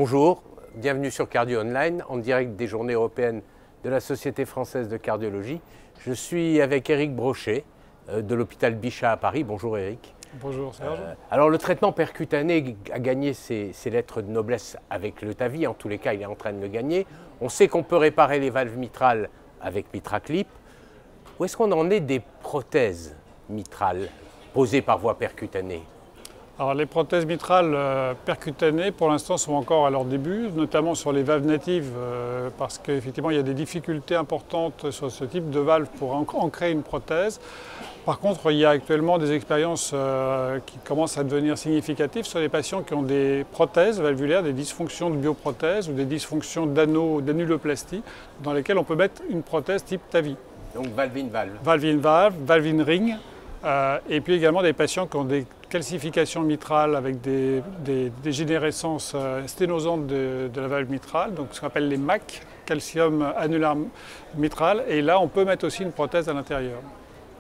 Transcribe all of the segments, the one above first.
Bonjour, bienvenue sur Cardio Online, en direct des Journées européennes de la Société française de cardiologie. Je suis avec Éric Brochet de l'hôpital Bichat à Paris. Bonjour Éric. Bonjour Serge. Alors le traitement percutané a gagné ses lettres de noblesse avec le TAVI, en tous les cas il est en train de le gagner. On sait qu'on peut réparer les valves mitrales avec MitraClip. Où est-ce qu'on en est des prothèses mitrales posées par voie percutanée? Alors les prothèses mitrales percutanées pour l'instant sont encore à leur début, notamment sur les valves natives parce qu'effectivement il y a des difficultés importantes sur ce type de valve pour ancrer une prothèse. Par contre il y a actuellement des expériences qui commencent à devenir significatives sur les patients qui ont des prothèses valvulaires, des dysfonctions de bioprothèse ou des dysfonctions d'annuloplastie dans lesquelles on peut mettre une prothèse type TAVI. Donc valve-in-valve. Valve-in-valve, valve-in-ring. Et puis également des patients qui ont des calcifications mitrales avec des dégénérescences sténosantes de la valve mitrale, donc ce qu'on appelle les MAC, calcium annular mitral. Et là, on peut mettre aussi une prothèse à l'intérieur.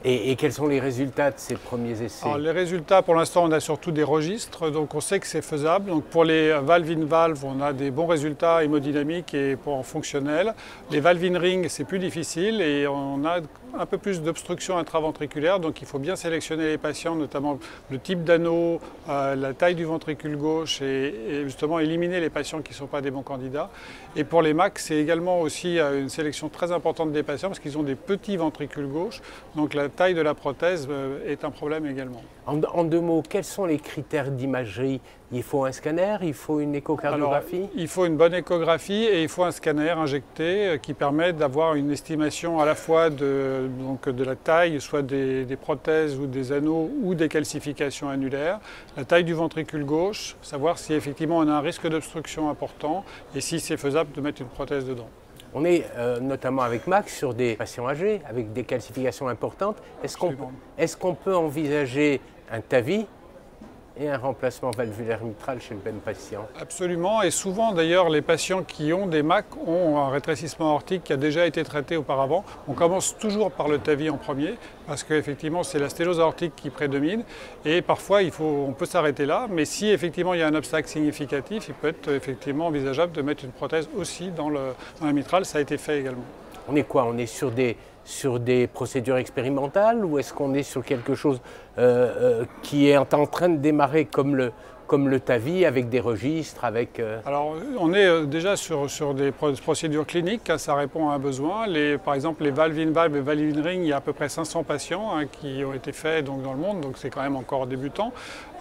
Et quels sont les résultats de ces premiers essais? Alors, les résultats, pour l'instant, on a surtout des registres, donc on sait que c'est faisable. Donc, pour les valve-in-valve, on a des bons résultats hémodynamiques et pour fonctionnels. Les valve-in-ring, c'est plus difficile et on a un peu plus d'obstruction intraventriculaire, donc il faut bien sélectionner les patients, notamment le type d'anneau, la taille du ventricule gauche et justement éliminer les patients qui ne sont pas des bons candidats. Et pour les MAC, c'est également aussi une sélection très importante des patients parce qu'ils ont des petits ventricules gauche, donc la taille de la prothèse est un problème également. En deux mots, quels sont les critères d'imagerie? Il faut un scanner, il faut une échocardiographie? Alors, il faut une bonne échographie et il faut un scanner injecté qui permet d'avoir une estimation à la fois de la taille, soit des prothèses ou des anneaux ou des calcifications annulaires, la taille du ventricule gauche, savoir si effectivement on a un risque d'obstruction important et si c'est faisable de mettre une prothèse dedans. On est notamment avec Max sur des patients âgés avec des calcifications importantes. Est-ce qu'on peut envisager un TAVI et un remplacement valvulaire mitral chez le même patient? Absolument, et souvent d'ailleurs les patients qui ont des MAC ont un rétrécissement aortique qui a déjà été traité auparavant. On commence toujours par le TAVI en premier parce qu'effectivement c'est la sténose aortique qui prédomine et parfois on peut s'arrêter là, mais si effectivement il y a un obstacle significatif, il peut être effectivement envisageable de mettre une prothèse aussi dans la mitrale, ça a été fait également. On est quoi? On est sur des procédures expérimentales ou est-ce qu'on est sur quelque chose qui est en train de démarrer comme le TAVI avec des registres, avec... Alors on est déjà sur des procédures cliniques, ça répond à un besoin. Par exemple les valve-in-valve et valve-in-ring, il y a à peu près 500 patients qui ont été faits dans le monde, donc c'est quand même encore débutant.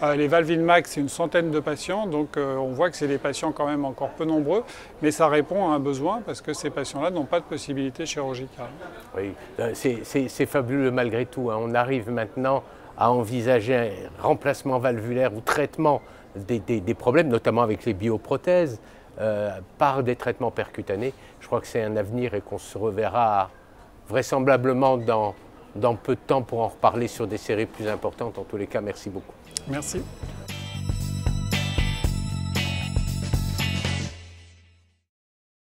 Les valve-in-mac, c'est une centaine de patients, donc on voit que c'est des patients quand même encore peu nombreux, mais ça répond à un besoin parce que ces patients-là n'ont pas de possibilité chirurgicale. Oui, c'est fabuleux malgré tout, hein. On arrive maintenant à envisager un remplacement valvulaire ou traitement des problèmes, notamment avec les bioprothèses, par des traitements percutanés. Je crois que c'est un avenir et qu'on se reverra vraisemblablement dans peu de temps pour en reparler sur des séries plus importantes. En tous les cas, merci beaucoup. Merci.